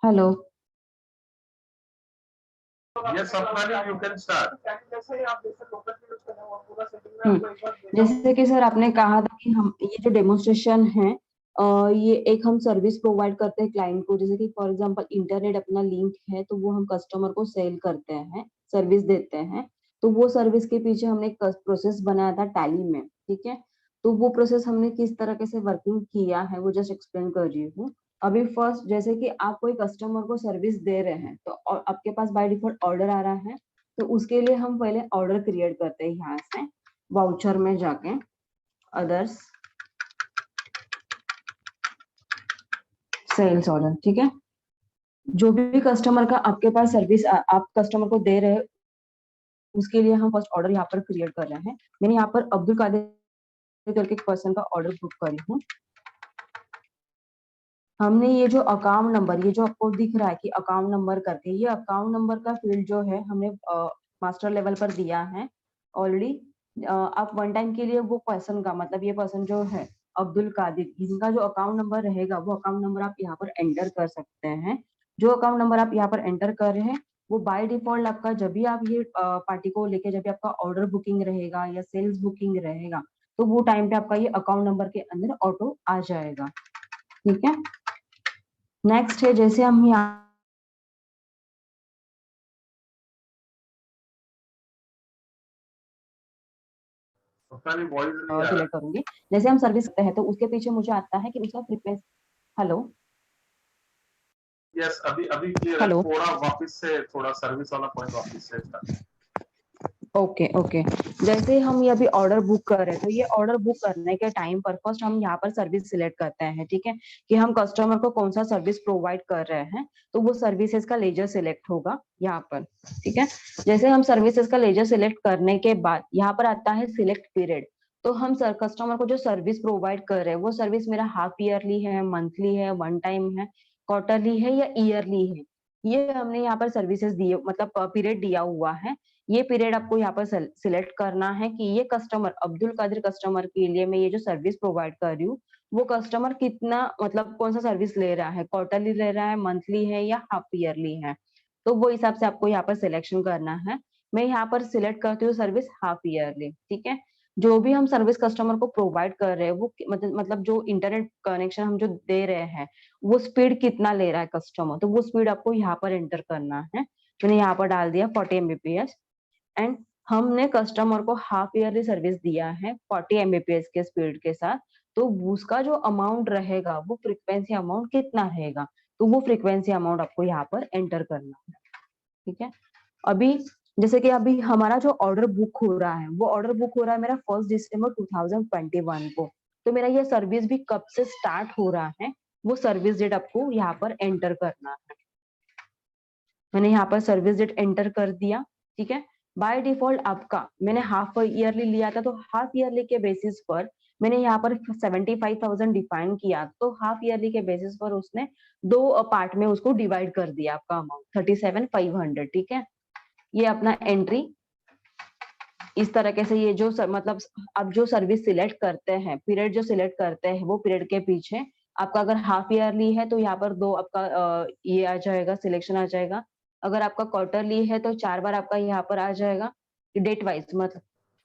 Hello. Yes, Sapnali, you can start. जैसे कि sir आपने कहा था कि हम ये जो डेमोन्स्ट्रेशन है, ये एक हम सर्विस प्रोवाइड करते हैं क्लाइंट को। जैसे कि फॉर एग्जांपल इंटरनेट अपना लिंक है तो वो हम कस्टमर को सेल करते हैं, सर्विस देते हैं। तो वो सर्विस के पीछे हमने एक प्रोसेस बनाया था टैली में, ठीक है। तो वो प्रोसेस हमने किस तरह से वर्किंग किया है वो जस्ट एक्सप्लेन कर रही हूँ। अभी फर्स्ट जैसे कि आप कोई कस्टमर को सर्विस दे रहे हैं तो और आपके पास बाय डिफॉल्ट ऑर्डर आ रहा है, तो उसके लिए हम पहले ऑर्डर क्रिएट करते हैं यहाँ से वाउचर में जाके, अदर्स सेल्स ऑर्डर, ठीक है। जो भी कस्टमर का आपके पास सर्विस आप कस्टमर को दे रहे हैं उसके लिए हम फर्स्ट ऑर्डर यहाँ पर क्रिएट कर रहे हैं। मैंने यहाँ पर अब्दुल कादिर करके एक पर्सन का ऑर्डर बुक करी हूँ। हमने ये जो अकाउंट नंबर, ये जो आपको दिख रहा है कि अकाउंट नंबर करके, ये अकाउंट नंबर का फील्ड जो है हमने मास्टर लेवल पर दिया है ऑलरेडी। आप वन टाइम के लिए वो पर्सन का मतलब ये पर्सन जो है अब्दुल कादिर, इनका जो अकाउंट नंबर रहेगा वो अकाउंट नंबर आप यहाँ पर एंटर कर सकते हैं। जो अकाउंट नंबर आप यहाँ पर एंटर कर रहे हैं वो बाय डिफॉल्ट आपका, जब भी आप ये पार्टी को लेके जब भी आपका ऑर्डर बुकिंग रहेगा या सेल्स बुकिंग रहेगा तो वो टाइम पे आपका ये अकाउंट नंबर के अंदर ऑटो आ जाएगा, ठीक है। नेक्स्ट है जैसे हम यहाँ Sapnali, voice नहीं आ रहा। सिलेक्ट करूंगी। जैसे हम सर्विस करते हैं तो उसके पीछे मुझे आता है कि उसका फ्रीक्वेंसी। हेलो। Yes, अभी अभी क्लियर है। हेलो। थोड़ा वापस से, थोड़ा सर्विस वाला पॉइंट वापस से start। Okay okay. जैसे हम ये अभी ऑर्डर बुक कर रहे हैं तो ये ऑर्डर बुक करने के टाइम पर फर्स्ट हम यहाँ पर सर्विस सिलेक्ट करते हैं, ठीक है, कि हम कस्टमर को कौन सा सर्विस प्रोवाइड कर रहे हैं। तो वो सर्विसेज का लेजर सिलेक्ट होगा यहाँ पर, ठीक है। जैसे हम सर्विसेज का लेजर सिलेक्ट करने के बाद यहाँ पर आता है सिलेक्ट पीरियड। तो हम कस्टमर को जो सर्विस प्रोवाइड कर रहे हैं वो सर्विस मेरा हाफ ईयरली है, मंथली है, वन टाइम है, क्वार्टरली है या ईयरली है, ये हमने यहाँ पर सर्विसेज दिए मतलब पीरियड दिया हुआ है। ये पीरियड आपको यहाँ पर सिलेक्ट करना है कि ये कस्टमर अब्दुल कादिर कस्टमर के लिए मैं ये जो सर्विस प्रोवाइड कर रही हूँ वो कस्टमर कितना मतलब कौन सा सर्विस ले रहा है, क्वार्टरली ले रहा है, मंथली है या हाफ ईयरली है। तो वो हिसाब से आपको यहाँ पर सिलेक्शन करना है। मैं यहाँ पर सिलेक्ट करती हूँ सर्विस हाफ ईयरली, ठीक है। जो भी हम सर्विस कस्टमर को प्रोवाइड कर रहे हैं वो मतलब जो इंटरनेट कनेक्शन हम जो दे रहे हैं वो स्पीड कितना ले रहा है कस्टमर, तो वो स्पीड आपको यहाँ पर एंटर करना है। मैंने यहाँ पर डाल दिया 40 Mbps। एंड हमने कस्टमर को हाफ ईयरली सर्विस दिया है 40 Mbps के स्पीड के साथ। तो उसका जो अमाउंट रहेगा वो फ्रीक्वेंसी अमाउंट कितना रहेगा, तो वो फ्रीक्वेंसी अमाउंट आपको यहाँ पर एंटर करना है, ठीक है। अभी जैसे कि अभी हमारा जो ऑर्डर बुक हो रहा है वो ऑर्डर बुक हो रहा है मेरा 1 दिसंबर 2021 को। तो मेरा ये सर्विस भी कब से स्टार्ट हो रहा है वो सर्विस डेट आपको यहाँ पर एंटर करना है। मैंने यहाँ पर सर्विस डेट एंटर कर दिया, ठीक है। बाय डिफॉल्ट आपका मैंने हाफ ईयरली लिया था तो हाफ ईयरली के बेसिस पर मैंने यहाँ पर 75,000 डिफाइन किया, तो हाफ ईयरली के बेसिस पर उसने दो पार्ट में उसको डिवाइड कर दिया आपका अमाउंट 37,500, ठीक है। ये अपना एंट्री इस तरीके से ये जो मतलब अब जो सर्विस सिलेक्ट करते हैं, पीरियड जो सिलेक्ट करते हैं वो पीरियड के पीछे आपका अगर हाफ ईयरली है तो यहाँ पर दो आपका ये आ जाएगा, सिलेक्शन आ जाएगा। अगर आपका क्वार्टरली है तो 4 बार आपका यहाँ पर आ जाएगा डेट वाइज, मतलब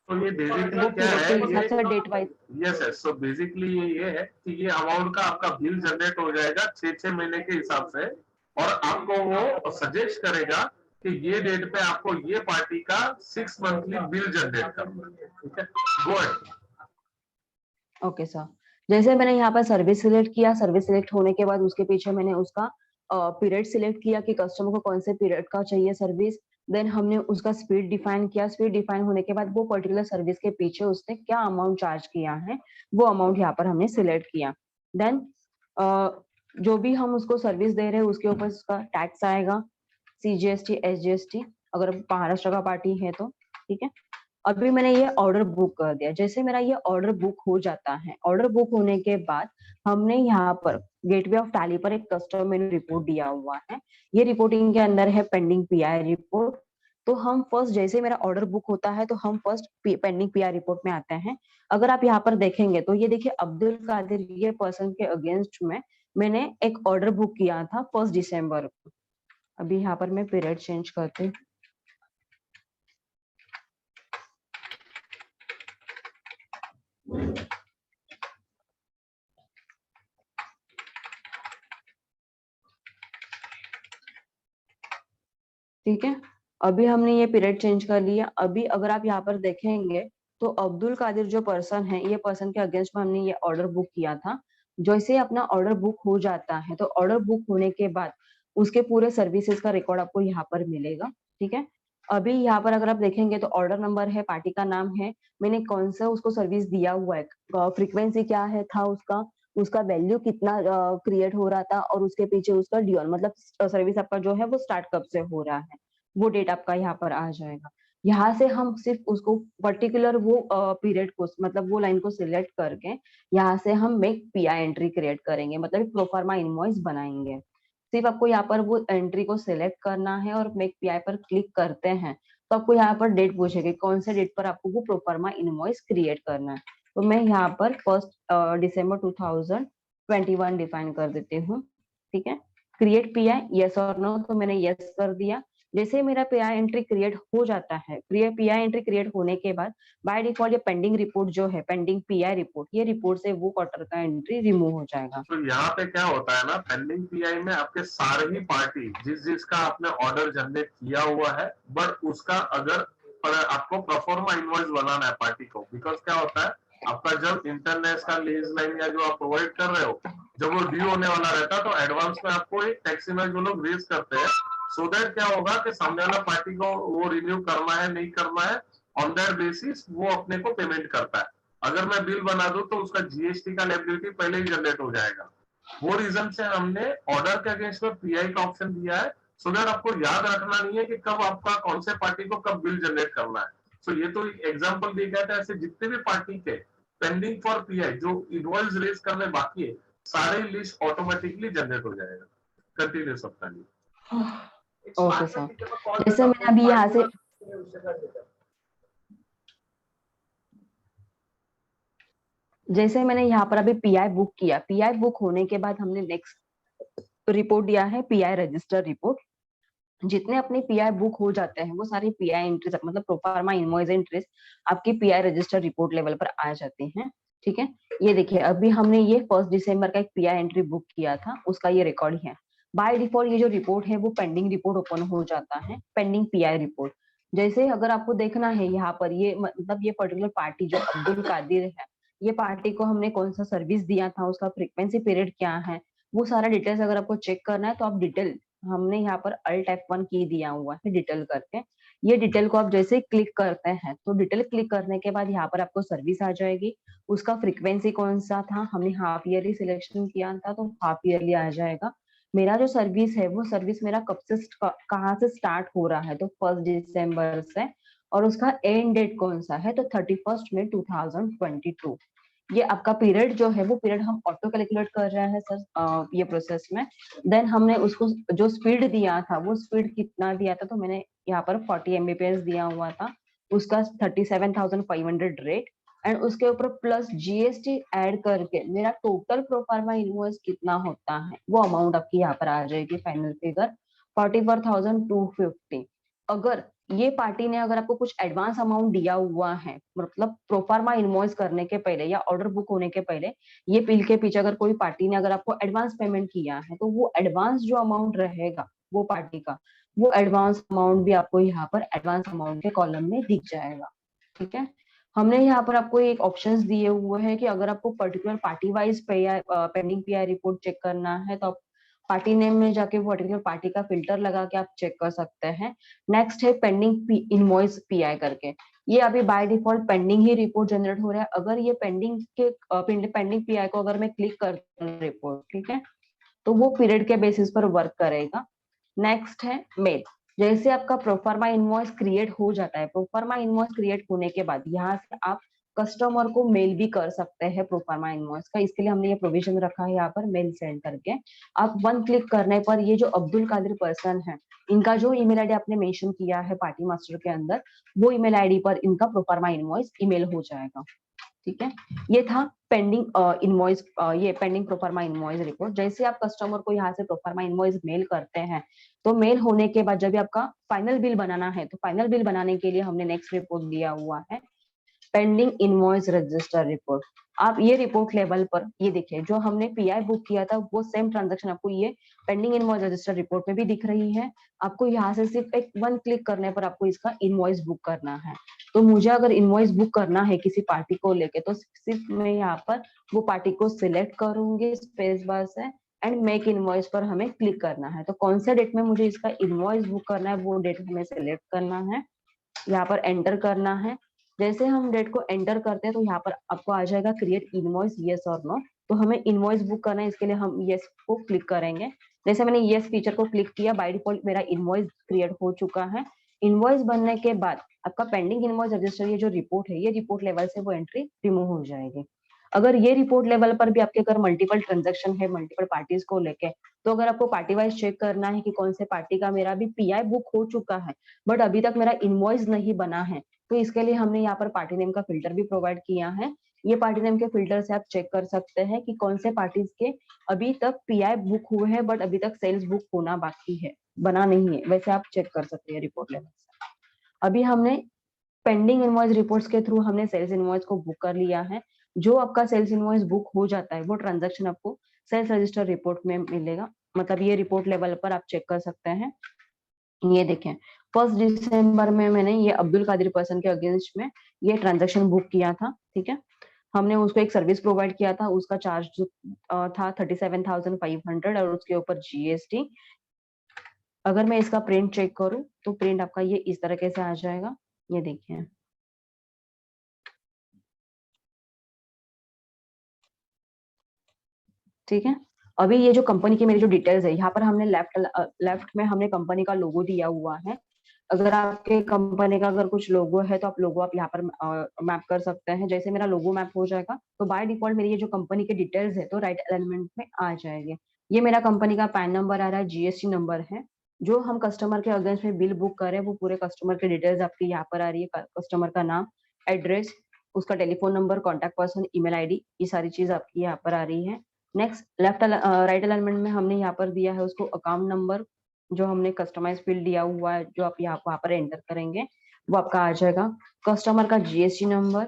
तो ये बेसिकली वो क्या पीरियड है के हिसाब ये? से डेट वाइज। यस है। सो बेसिकली ये है कि ये अमाउंट का आपका बिल जनरेट हो जाएगा 6 महीने के हिसाब से, और आपको वो सजेस्ट करेगा कि ये डेट पे आपको ये पार्टी का 6 मंथली बिल जनरेट करना है। ठीक है, गो अहेड। Okay sir. जैसे मैंने यहाँ पर सर्विस सिलेक्ट किया, सर्विस सिलेक्ट होने के बाद उसके पीछे मैंने उसका पीरियड सिलेक्ट किया कि कस्टमर को कौन से पीरियड का चाहिए सर्विस। देन हमने उसका स्पीड डिफाइन किया, स्पीड डिफाइन होने के बाद वो पर्टिकुलर सर्विस के पीछे उसने क्या अमाउंट चार्ज किया है वो अमाउंट यहाँ पर हमने सिलेक्ट किया। देन जो भी हम उसको सर्विस दे रहे हैं उसके ऊपर उसका टैक्स आएगा, CGST SGST, अगर महाराष्ट्र का पार्टी है तो, ठीक है। अभी मैंने ये ऑर्डर बुक कर दिया। जैसे मेरा ये ऑर्डर बुक हो जाता है, ऑर्डर बुक होने के बाद हमने यहाँ पर गेटवे ऑफ टैली पर एक कस्टमर मेनू रिपोर्ट दिया हुआ है। ये रिपोर्टिंग के अंदर है पेंडिंग PI रिपोर्ट। तो हम फर्स्ट जैसे मेरा ऑर्डर बुक होता है तो हम फर्स्ट पेंडिंग PI रिपोर्ट में आते हैं। अगर आप यहाँ पर देखेंगे तो ये देखिए अब्दुल कादिर ये पर्सन के अगेंस्ट में मैंने एक ऑर्डर बुक किया था 1 दिसंबर को। अभी यहाँ पर मैं पीरियड चेंज करती हूँ। ठीक है, अभी हमने ये पीरियड चेंज कर लिया। अभी अगर आप यहाँ पर देखेंगे तो अब्दुल कादिर जो पर्सन है, ये पर्सन के अगेंस्ट में हमने ये ऑर्डर बुक किया था। जैसे अपना ऑर्डर बुक हो जाता है तो ऑर्डर बुक होने के बाद उसके पूरे सर्विसेज का रिकॉर्ड आपको यहाँ पर मिलेगा। ठीक है, अभी यहाँ पर अगर आप देखेंगे तो ऑर्डर नंबर है, पार्टी का नाम है, मैंने कौन सा उसको सर्विस दिया हुआ है, फ्रीक्वेंसी क्या है था उसका, उसका वैल्यू कितना क्रिएट हो रहा था, और उसके पीछे उसका ड्यूअल मतलब सर्विस आपका जो है वो स्टार्ट कब से हो रहा है, वो डेट आपका यहाँ पर आ जाएगा। यहाँ से हम सिर्फ उसको पर्टिकुलर वो पीरियड को मतलब वो लाइन को सिलेक्ट करके यहाँ से हम मेक पीआई एंट्री क्रिएट करेंगे, मतलब प्रोफार्मा इनवॉइस बनाएंगे। सिर्फ आपको यहाँ पर वो एंट्री को सिलेक्ट करना है और मेक पीआई पर क्लिक करते हैं तो आपको यहाँ पर डेट पूछेगी कौन से डेट पर आपको वो प्रोफार्मा इनवॉइस क्रिएट करना है। तो मैं यहाँ पर 1 दिसंबर 2021 डिफाइन कर देती हूँ। ठीक है, क्रिएट पीआई यस और नो, तो मैंने यस कर दिया। जैसे मेरा पीआई एंट्री क्रिएट हो जाता है, पीआई एंट्री क्रिएट होने के बाद बाय डिफॉल्ट ये पेंडिंग रिपोर्ट जो है, पेंडिंग पीआई रिपोर्ट, ये रिपोर्ट से वो क्वार्टर का एंट्री रिमूव हो जाएगा। तो यहाँ पे क्या होता है ना, पेंडिंग पीआई में आपके सारे ही पार्टी जिसका आपने ऑर्डर जनरेट किया हुआ है, बट उसका अगर आपको प्रोफॉर्मा इनवॉइस बनाना है पार्टी को, बिकॉज क्या होता है आपका जब इंटरनेट का लीज लाइन या जो आप प्रोवाइड कर रहे हो जब वो ड्यू होने वाला रहता है तो एडवांस में आपको एक टैक्स इमेज वो लोग रेज करते हैं, सो दैट क्या होगा कि सामने वाला पार्टी को वो रिन्यू करना है नहीं करना है, ऑन दैट बेसिस वो अपने को पेमेंट करता है। अगर मैं बिल बना दूं तो उसका जीएसटी का लायबिलिटी पहले ही जनरेट हो जाएगा। वो रीजन से हमने ऑर्डर के अगेंस्ट में पीआई का ऑप्शन दिया है, सो दैट आपको याद रखना नहीं है कि कब आपका कौन से पार्टी को कब बिल जनरेट करना है। सो ये तो एग्जांपल दिया गया था, ऐसे जितने भी पार्टी के पेंडिंग फॉर पीआई जो इनवॉइस रेज करने बाकी है, सारे लिस्ट ऑटोमेटिकली जनरेट हो जाएगा कंटिन्यूस अपना लिए। ओके सर, जैसे मैं अभी यहाँ से जैसे मैंने यहाँ पर अभी पीआई बुक किया, पीआई बुक होने के बाद हमने नेक्स्ट रिपोर्ट दिया है पीआई रजिस्टर रिपोर्ट। जितने अपने पीआई बुक हो जाते हैं वो सारी पीआई एंट्रीज मतलब प्रोफार्मा इनवॉइस एंट्रीज आपकी पीआई रजिस्टर रिपोर्ट लेवल पर आ जाती हैं। ठीक है, ये देखिए अभी हमने ये 1 दिसंबर का एक पीआई एंट्री बुक किया था, उसका ये रिकॉर्ड है। बाय डिफॉल्ट ये जो रिपोर्ट है वो पेंडिंग रिपोर्ट ओपन हो जाता है, पेंडिंग पीआई रिपोर्ट। जैसे अगर आपको देखना है यहाँ पर ये मतलब ये पर्टिकुलर पार्टी जो अब्दुल कादिर है, ये पार्टी को हमने कौन सा सर्विस दिया था, उसका फ्रीक्वेंसी पीरियड क्या है, वो सारा डिटेल्स अगर आपको चेक करना है तो आप डिटेल हमने यहाँ पर अल्ट F1 की दिया हुआ है डिटेल करके। ये डिटेल को आप जैसे क्लिक करते हैं तो डिटेल क्लिक करने के बाद यहाँ पर आपको सर्विस आ जाएगी, उसका फ्रीक्वेंसी कौन सा था, हमने हाफ ईयरली सिलेक्शन किया था तो हाफ ईयरली आ जाएगा। मेरा जो सर्विस है वो सर्विस मेरा कब से कहाँ से स्टार्ट हो रहा है, तो 1 दिसंबर से, और उसका एंड डेट कौन सा है तो 31 मई 2022। ये आपका पीरियड जो है वो पीरियड हम ऑटो कैलकुलेट कर रहे हैं सर ये प्रोसेस में। देन हमने उसको जो स्पीड दिया था वो स्पीड कितना दिया था, तो मैंने यहाँ पर 40 Mbps दिया हुआ था, उसका 37,500 रेट, एंड उसके ऊपर प्लस जीएसटी ऐड करके मेरा टोटल प्रोफार्मा इनवॉइस कितना होता है वो अमाउंट आपकी यहाँ पर आ जाएगी, फाइनल फिगर 44,250। अगर ये पार्टी ने अगर आपको कुछ एडवांस अमाउंट दिया हुआ है मतलब प्रोफार्मा इनवॉइस करने के पहले या ऑर्डर बुक होने के पहले, ये बिल के पीछे अगर कोई पार्टी ने अगर आपको एडवांस पेमेंट किया है तो वो एडवांस जो अमाउंट रहेगा वो पार्टी का, वो एडवांस अमाउंट भी आपको यहाँ पर एडवांस अमाउंट के कॉलम में दिख जाएगा। ठीक है, हमने यहाँ पर आपको एक ऑप्शंस दिए हुए हैं कि अगर आपको particular party wise pending PI report check करना है तो आप पार्टी नेम में जाके वो पर्टिकुलर पार्टी का फिल्टर लगा के आप चेक कर सकते हैं। नेक्स्ट है पेंडिंग इनवॉइस पीआई करके, ये अभी by default pending he report generate हो रहा है। अगर ये पेंडिंग के पेंडिंग पीआई को अगर मैं क्लिक करती हूँ रिपोर्ट, ठीक है, तो वो पीरियड के बेसिस पर वर्क करेगा। नेक्स्ट है मेल, जैसे आपका प्रोफार्मा इनवॉइस क्रिएट हो जाता है, प्रोफार्मा इनवॉइस क्रिएट होने के बाद यहाँ से आप कस्टमर को मेल भी कर सकते हैं प्रोफार्मा इनवॉइस का, इसके लिए हमने ये प्रोविजन रखा है यहाँ पर मेल सेंड करके। आप वन क्लिक करने पर ये जो अब्दुल कादिर पर्सन है इनका जो ईमेल आईडी आपने मेंशन किया है पार्टी मास्टर के अंदर, वो ईमेल आईडी पर इनका प्रोफार्मा इनवॉइस ईमेल हो जाएगा। ठीक है। ये था पेंडिंग इनवॉइस, ये पेंडिंग प्रोफार्मा इनवॉइस रिपोर्ट। जैसे आप कस्टमर को यहाँ से प्रोफार्मा इनवॉइस मेल करते हैं, तो मेल होने के बाद जब भी आपका फाइनल बिल बनाना है, तो फाइनल बिल बनाने के लिए हमने नेक्स्ट रिपोर्ट दिया हुआ है पेंडिंग इनवॉइस रजिस्टर रिपोर्ट। आप ये रिपोर्ट लेवल पर ये देखिए, जो हमने पीआई बुक किया था वो सेम ट्रांजैक्शन आपको ये पेंडिंग इनवॉइस रजिस्टर रिपोर्ट में भी दिख रही है। आपको यहाँ से सिर्फ एक वन क्लिक करने पर आपको इसका इनवॉइस बुक करना है। तो मुझे अगर इनवॉइस बुक करना है किसी पार्टी को लेके, तो सिर्फ मैं यहाँ पर वो पार्टी को सिलेक्ट करूंगी स्पेस बार से, एंड मेक इनवॉइस पर हमें क्लिक करना है। तो कौन से डेट में मुझे इसका इनवॉइस बुक करना है वो डेट हमें सिलेक्ट करना है, यहाँ पर एंटर करना है। जैसे हम डेट को एंटर करते हैं तो यहाँ पर आपको आ जाएगा क्रिएट इनवॉइस यस और नो। तो हमें इनवॉइस बुक करना है, इसके लिए हम यस को क्लिक करेंगे। जैसे मैंने यस फीचर को क्लिक किया, बाय डिफॉल्ट मेरा इनवॉइस क्रिएट हो चुका है। इनवॉइस बनने के बाद आपका पेंडिंग इनवॉइस रजिस्टर ये जो रिपोर्ट है, ये रिपोर्ट लेवल से वो एंट्री रिमूव हो जाएगी। अगर ये रिपोर्ट लेवल पर भी आपके अगर मल्टीपल ट्रांजेक्शन है मल्टीपल पार्टीज को लेके, तो अगर आपको पार्टी वाइज चेक करना है कि कौन से पार्टी का मेरा भी पीआई बुक हो चुका है बट अभी तक मेरा इनवॉइस नहीं बना है, तो इसके लिए हमने यहाँ पर पार्टी नेम का फिल्टर भी प्रोवाइड किया है। ये पार्टी नेम के फिल्टर से आप चेक कर सकते हैं कि कौन से पार्टीज के अभी तक पीआई बुक हुए हैं बट अभी तक सेल्स बुक होना बाकी है, बना नहीं है, वैसे आप चेक कर सकते हैं रिपोर्ट लेवल से। अभी हमने पेंडिंग इनवॉइस रिपोर्ट्स के थ्रू हमने सेल्स इनवॉइस को बुक कर लिया है। जो आपका सेल्स इनवॉइस बुक हो जाता है वो ट्रांजैक्शन आपको सेल्स रजिस्टर रिपोर्ट में मिलेगा, मतलब ये रिपोर्ट लेवल पर आप चेक कर सकते हैं। ये देखें, 1 दिसंबर में मैंने ये अब्दुल कादिर पर्सन के अगेंस्ट में ये ट्रांजैक्शन बुक किया था। ठीक है, हमने उसको एक सर्विस प्रोवाइड किया था, उसका चार्ज जो था 37,500 और उसके ऊपर जीएसटी। अगर मैं इसका प्रिंट चेक करूं तो प्रिंट आपका ये इस तरीके से आ जाएगा। ये देखिए, ठीक है। अभी ये जो कंपनी की मेरी जो डिटेल्स है, यहाँ पर हमने लेफ्ट में हमने कंपनी का लोगो दिया हुआ है। अगर आपके कंपनी का अगर कुछ लोगो है तो आप लोगो आप यहाँ पर मैप कर सकते हैं। जैसे मेरा लोगो मैप हो जाएगा तो बाय डिफॉल्ट मेरी ये जो कंपनी के डिटेल्स है तो राइट एलिमेंट में आ जाएंगे। ये मेरा कंपनी का पैन नंबर आ रहा है, जीएसटी नंबर है। जो हम कस्टमर के अगेंस्ट में बिल बुक करें वो पूरे कस्टमर के डिटेल्स आपकी यहाँ पर आ रही है। कस्टमर का नाम, एड्रेस, उसका telephone number, contact person, email ID, ये सारी चीज आपकी यहाँ पर आ रही है। नेक्स्ट लेफ्ट राइट अलाइनमेंट में हमने यहाँ पर दिया है उसको अकाउंट नंबर, जो हमने कस्टमाइज फील्ड दिया हुआ है, जो आप यहाँ वहाँ पर एंटर करेंगे वो आपका आ जाएगा। कस्टमर का GST number,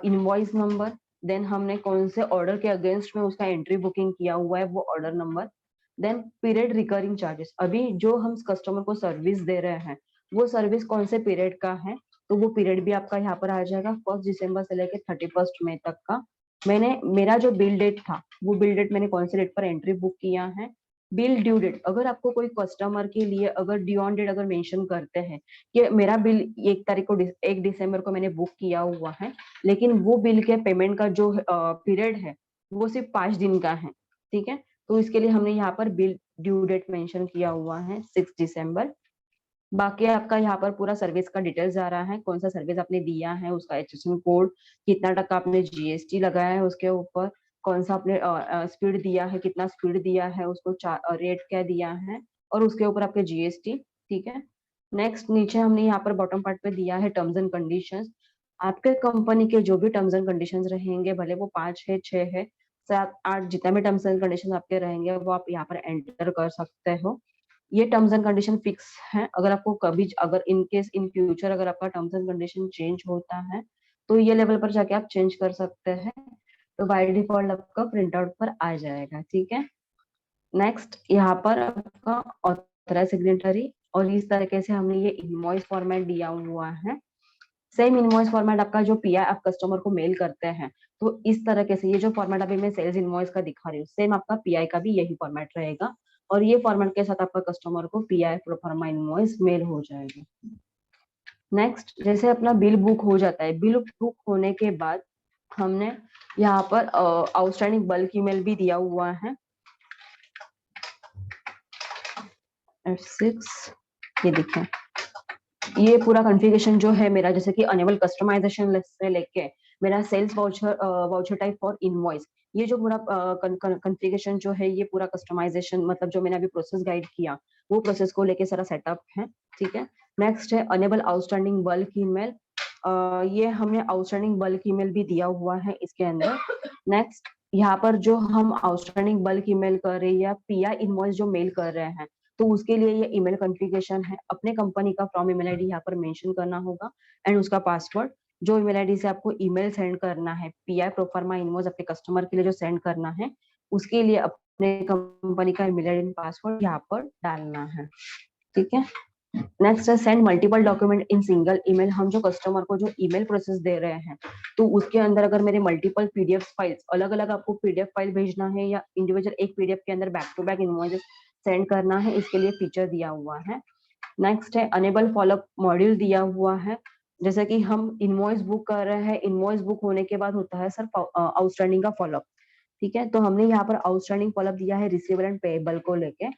invoice number, then हमने कौन से ऑर्डर के अगेंस्ट में उसका एंट्री बुकिंग किया हुआ है वो order number, then period recurring charges. अभी जो हम कस्टमर को सर्विस दे रहे हैं वो सर्विस कौन से पीरियड का है, तो वो पीरियड भी आपका यहाँ पर आ जाएगा 1 दिसंबर से लेकर 31 मई तक का। मैंने मेरा जो बिल डेट था वो बिल डेट मैंने कौन से डेट पर एंट्री बुक किया है। बिल ड्यू डेट, अगर आपको कोई कस्टमर के लिए अगर ड्यू ऑन डेट अगर मेंशन करते हैं कि मेरा बिल 1 तारीख को 1 दिसंबर को मैंने बुक किया हुआ है, लेकिन वो बिल के पेमेंट का जो पीरियड है वो सिर्फ 5 दिन का है। ठीक है, तो इसके लिए हमने यहाँ पर बिल ड्यू डेट मेंशन किया हुआ है 6 दिसंबर। बाकी आपका यहाँ पर पूरा सर्विस का डिटेल्स आ रहा है, कौन सा सर्विस आपने दिया है, उसका एचएसएन कोड, कितना टका आपने जीएसटी लगाया है उसके ऊपर, कौन सा आपने स्पीड दिया है, कितना स्पीड दिया है, उसको रेट क्या दिया है, और उसके ऊपर आपके जीएसटी। ठीक है, नेक्स्ट नीचे हमने यहाँ पर बॉटम पार्ट पे दिया है टर्म्स एंड कंडीशंस। आपके कंपनी के जो भी टर्म्स एंड कंडीशंस रहेंगे, भले वो 5 है, 6 है, 7, 8, जितना भी टर्म्स एंड कंडीशन आपके रहेंगे वो आप यहाँ पर एंटर कर सकते हो। ये टर्म्स एंड कंडीशन फिक्स है। अगर आपको कभी अगर इन केस इन फ्यूचर अगर आपका टर्म्स एंड कंडीशन चेंज होता है तो ये लेवल पर जाके आप चेंज कर सकते हैं। तो बाय डिफॉल्ट आपका प्रिंट आउट पर आ जाएगा। ठीक है, नेक्स्ट यहाँ पर आपका ऑथराइज सिग्नेटरी, और इस तरीके से हमने ये इनवॉइस फॉर्मेट दिया हुआ है। सेम इनवॉइस फॉर्मेट आपका जो पीआई आप कस्टमर को मेल करते हैं, तो इस तरह से ये जो फॉर्मेट अभी मैं सेल्स इनवॉइस का दिखा रही हूँ सेम आपका पीआई का भी यही फॉर्मेट रहेगा, और ये फॉर्मेट के साथ आपका कस्टमर को पीआई प्रोफार्मा इनवॉइस मेल हो जाएगी। नेक्स्ट, जैसे अपना बिल बुक हो जाता है, बिल बुक होने के बाद हमने यहाँ पर आउटस्टैंडिंग बल्क ईमेल भी दिया हुआ है F6। ये देखें, ये पूरा कॉन्फ़िगरेशन जो है मेरा, जैसे कि अनेबल कस्टमाइजेशन से लेके मेरा sales voucher type for invoice, ये जो पूरा कॉन्फ़िगरेशन जो है ये पूरा कस्टमाइजेशन, मतलब जो मैंने अभी प्रोसेस गाइड किया वो प्रोसेस को लेके सारा सेटअप है। ठीक है, नेक्स्ट है अनेबल आउटस्टैंडिंग बल्क ईमेल, ये हमने आउटस्टैंडिंग बल्क ईमेल भी दिया हुआ है इसके अंदर। नेक्स्ट, यहाँ पर जो हम आउटस्टैंडिंग बल्क ईमेल कर रहे हैं या पीआई इनवॉइस जो मेल कर रहे हैं, तो उसके लिए ये ईमेल कॉन्फ़िगरेशन है। अपने कंपनी का फ्रॉम ईमेल आईडी यहाँ पर मेंशन करना होगा एंड उसका पासवर्ड। जो ईमेल आईडी से आपको ईमेल सेंड करना है, पीआई प्रोफार्मा इनवॉइस अपने कस्टमर के लिए जो सेंड करना है, उसके लिए अपने कंपनी का ईमेल आईडी पासवर्ड यहाँ पर डालना है। ठीक है। नेक्स्ट है send multiple document in single email. हम जो कस्टमर को जो ईमेल प्रोसेस दे रहे हैं, तो उसके अंदर अगर मेरे मल्टीपल पीडीएफ फाइल्स, अलग अलग आपको पीडीएफ फाइल भेजना है या इंडिविजुअल एक पीडीएफ के अंदर back to back invoices send करना है, इसके लिए फीचर दिया हुआ है। नेक्स्ट है अनेबल फॉलोअप मॉड्यूल दिया हुआ है। जैसे कि हम इनवॉइस बुक कर रहे हैं, इनवॉइस बुक होने के बाद होता है सर आउटस्टैंडिंग का फॉलोअप। ठीक है, तो हमने यहाँ पर आउटस्टैंडिंग फॉलोअप दिया है रिसीवेबल एंड पेएबल को लेके।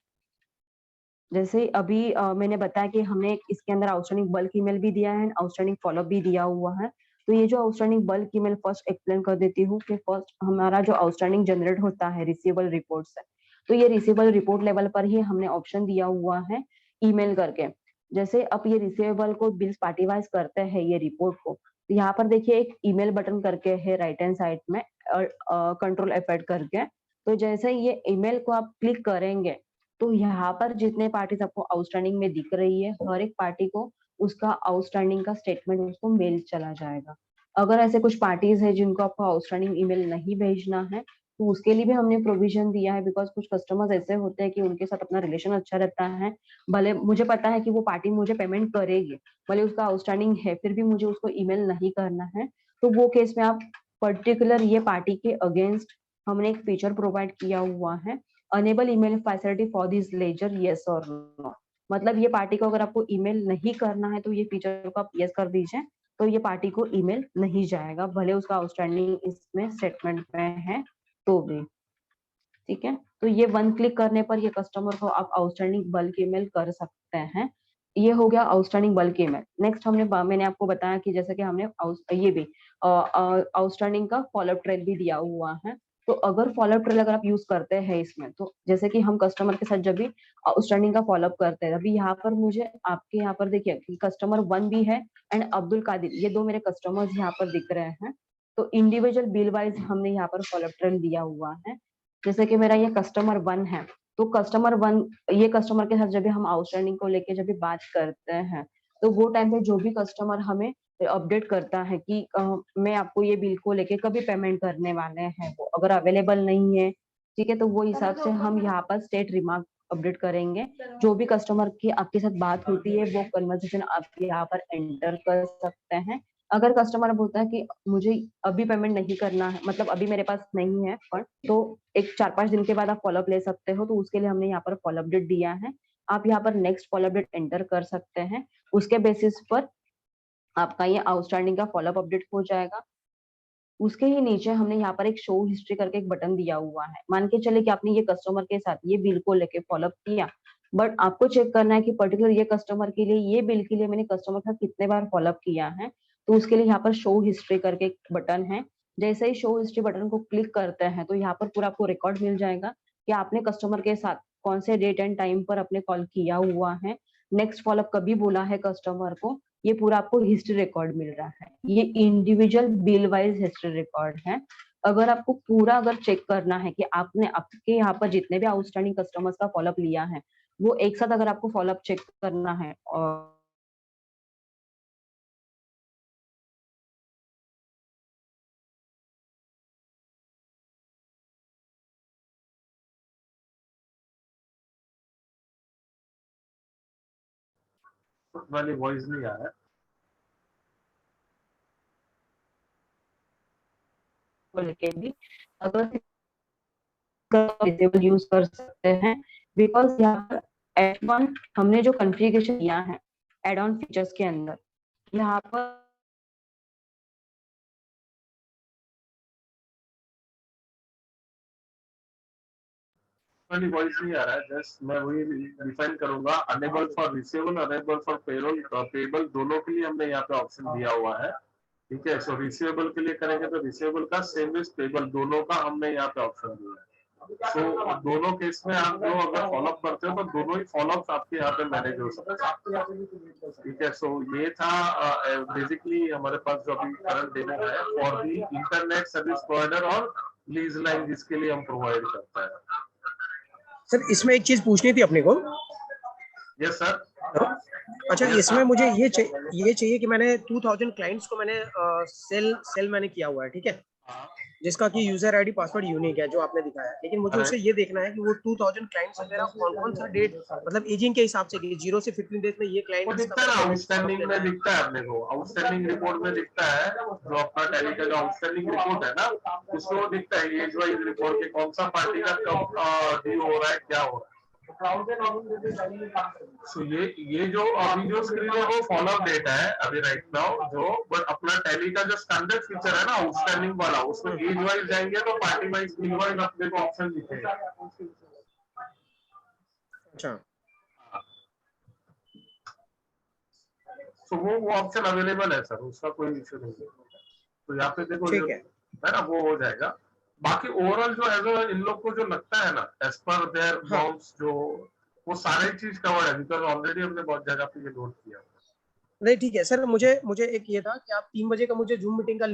जैसे अभी मैंने बताया कि हमने इसके अंदर आउटस्टैंडिंग बल्क ईमेल भी दिया है, आउटस्टैंडिंग फॉलोअप भी दिया हुआ है। तो ये जो outstanding bulk email first explain कर देती हूँ कि फर्स्ट हमारा जो आउटस्टैंडिंग जनरेट होता है रिसीवेबल रिपोर्ट से, तो ये रिसीवेबल रिपोर्ट लेवल पर ही हमने ऑप्शन दिया हुआ है ईमेल करके। जैसे अब ये रिसीवेबल को बिल्स पार्टी वाइज करते हैं ये रिपोर्ट को, तो यहाँ पर देखिए एक ईमेल बटन करके है राइट हैंड साइड में, कंट्रोल F8 करके। तो जैसे ये ईमेल को आप क्लिक करेंगे, तो यहाँ पर जितने पार्टीज आपको आउटस्टैंडिंग में दिख रही है, हर एक पार्टी को उसका आउटस्टैंडिंग का स्टेटमेंट उसको मेल चला जाएगा। अगर ऐसे कुछ पार्टीज है जिनको आपको आउटस्टैंडिंग ईमेल नहीं भेजना है, तो उसके लिए भी हमने प्रोविजन दिया है। बिकॉज कुछ कस्टमर्स ऐसे होते हैं कि उनके साथ अपना रिलेशन अच्छा रहता है, भले मुझे पता है कि वो पार्टी मुझे पेमेंट करेगी, भले उसका आउटस्टैंडिंग है, फिर भी मुझे उसको ईमेल नहीं करना है। तो वो केस में आप पर्टिकुलर ये पार्टी के अगेंस्ट हमने एक फीचर प्रोवाइड किया हुआ है, enable email facility for this ledger yes और नो। मतलब ये पार्टी को अगर आपको ईमेल नहीं करना है, तो ये फीचर को आप यस कर दीजिए, तो ये पार्टी को ईमेल नहीं जाएगा, भले उसका आउटस्टैंडिंग इसमें स्टेटमेंट में है तो भी। ठीक है, तो ये वन क्लिक करने पर ये कस्टमर को आप आउटस्टैंडिंग बल्क ईमेल कर सकते हैं। ये हो गया आउटस्टैंडिंग बल्क ईमेल। नेक्स्ट मैंने आपको बताया कि जैसे कि हमने ये भी आउटस्टैंडिंग का फॉलोअप ट्रेल भी दिया हुआ है। तो अगर फॉलोअप ट्रेल अगर आप यूज करते हैं इसमें, तो जैसे कि हम कस्टमर के साथ जब भी आउटस्टैंडिंग का फॉलोअप करते हैं, अभी यहाँ पर मुझे आपके यहाँ पर देखिए कि कस्टमर 1 भी है एंड अब्दुल कादिर, ये 2 मेरे कस्टमर्स यहाँ पर दिख रहे हैं। तो इंडिविजुअल बिल वाइज हमने यहाँ पर फॉलोअप ट्रेल दिया हुआ है। जैसे कि मेरा ये कस्टमर 1 है, तो कस्टमर 1, ये कस्टमर के साथ जब भी हम आउटस्टैंडिंग को लेके जब भी बात करते हैं, तो वो टाइम पे जो भी कस्टमर हमें अपडेट करता है कि मैं आपको ये बिल को लेके कभी पेमेंट करने वाले हैं, वो अगर अवेलेबल नहीं है, ठीक है, तो वो हिसाब से हम यहाँ पर स्टेट रिमार्क अपडेट करेंगे। जो भी कस्टमर की आपके साथ बात होती है, वो कन्वर्सेशन आप यहाँ पर एंटर कर सकते हैं। अगर कस्टमर बोलता है कि मुझे अभी पेमेंट नहीं करना है, मतलब अभी मेरे पास नहीं है फंड, तो एक 4-5 दिन के बाद आप फॉलोअप ले सकते हो, तो उसके लिए हमने यहाँ पर फॉलोअप डेट दिया है। आप यहाँ पर नेक्स्ट फॉलोअप डेट एंटर कर सकते हैं, उसके बेसिस पर आपका ये आउटस्टैंडिंग का फॉलोअप अपडेट हो जाएगा। उसके ही नीचे हमने यहाँ पर एक शो हिस्ट्री करके एक बटन दिया हुआ है। मान के चले कि आपने ये कस्टमर के साथ ये बिल को लेके फॉलोअप किया, बट आपको चेक करना है कि पर्टिकुलर ये कस्टमर के लिए, ये बिल के लिए मैंने कस्टमर के साथ कितने बार फॉलोअप किया है। तो उसके लिए यहाँ पर शो हिस्ट्री करके एक बटन है। जैसे ही शो हिस्ट्री बटन को क्लिक करते हैं, तो यहाँ पर पूरा आपको रिकॉर्ड मिल जाएगा कि आपने कस्टमर के साथ कौन से डेट एंड टाइम पर आपने कॉल किया हुआ है, नेक्स्ट फॉलोअप कभी बोला है कस्टमर को, ये पूरा आपको हिस्ट्री रिकॉर्ड मिल रहा है। ये individual bill wise history record है। अगर आपको पूरा अगर चेक करना है कि आपने आपके यहाँ पर जितने भी आउटस्टैंडिंग कस्टमर्स का फॉलोअप लिया है, वो एक साथ अगर आपको फॉलोअप चेक करना है और वाली वॉइस नहीं आ रहा है। को लेके भी अगर डिसेबल यूज कर सकते हैं, बिकॉज यहाँ पर F1 हमने जो कॉन्फ़िगरेशन किया है एड ऑन फीचर्स के अंदर, यहाँ पर वाली वॉइस नहीं आ रहा है। जस्ट मैं वही डिफाइन करूंगा, enable for receivable, enable for payroll, payable दोनों के लिए हमने यहाँ पे ऑप्शन दिया हुआ है। ठीक है, सो रिसीवेबल के लिए करेंगे तो रिसीवेबल का सेम इज पेबल, दोनों का हमने यहाँ पे ऑप्शन दिया है। तो दोनों केस में आप जो अगर फॉलोअप करते हो तो दोनों ही फॉलोअप आपके यहाँ पे मैनेज हो सकते हैं। ठीक है, सो ये था बेसिकली हमारे पास जो अभी करंट डेमो है for the internet service provider और लीज लाइन जिसके लिए हम प्रोवाइड करते हैं। सर इसमें एक चीज पूछनी थी अपने को। Yes sir. अच्छा, इसमें मुझे ये चाहिए कि मैंने 2000 क्लाइंट्स को मैंने सेल मैंने किया हुआ है, ठीक है, जिसका कि यूजर आईडी पासवर्ड यूनिक है जो आपने दिखाया है, लेकिन मुझे उससे ये देखना है कि वो 2000 क्लाइंट्स वगैरह कौन कौन सा डेट, मतलब एजिंग के हिसाब से कि 0 से 15 डेज में ये वो क्लाइंट दिखता है ना, आउटस्टैंडिंग में दिखता है अपने को, आउटस्टैंडिंग रिपोर्ट में दिखता है, जो अपना टैली का जो आउटस्टैंडिंग रिपोर्ट है ना, उसमें वो दिखता है एज वाइज रिपोर्ट के कौन सा पार्टी का कब ड्यू हो रहा है, क्या हो रहा है। So ये जो अभी जो स्क्रीन है वो फॉलोअप डेटा है अभी राइट नाउ जो, बट अपना टैली का जो स्टैंडर्ड फीचर है ना आउटस्टैंडिंग वाला, उसमें एज वाइज जाएंगे तो पार्टी वाइज मील वाइज अपने को ऑप्शन दिखेगा। अच्छा, तो वो ऑप्शन अवेलेबल है सर, उसका कोई इश्यू नहीं है। तो यहाँ पे देखो ठीक है ना, वो हो जाएगा। बाकी ओवरऑल जो एज इन लोग को जो लगता है ना एज पर देयर हाँ नॉर्म्स, जो वो सारी चीज कवर है बिकॉज ऑलरेडी हमने बहुत जगह पे ये नोट किया। नहीं ठीक है सर, मुझे एक ये था कि आप 3 बजे का मुझे जूम मीटिंग का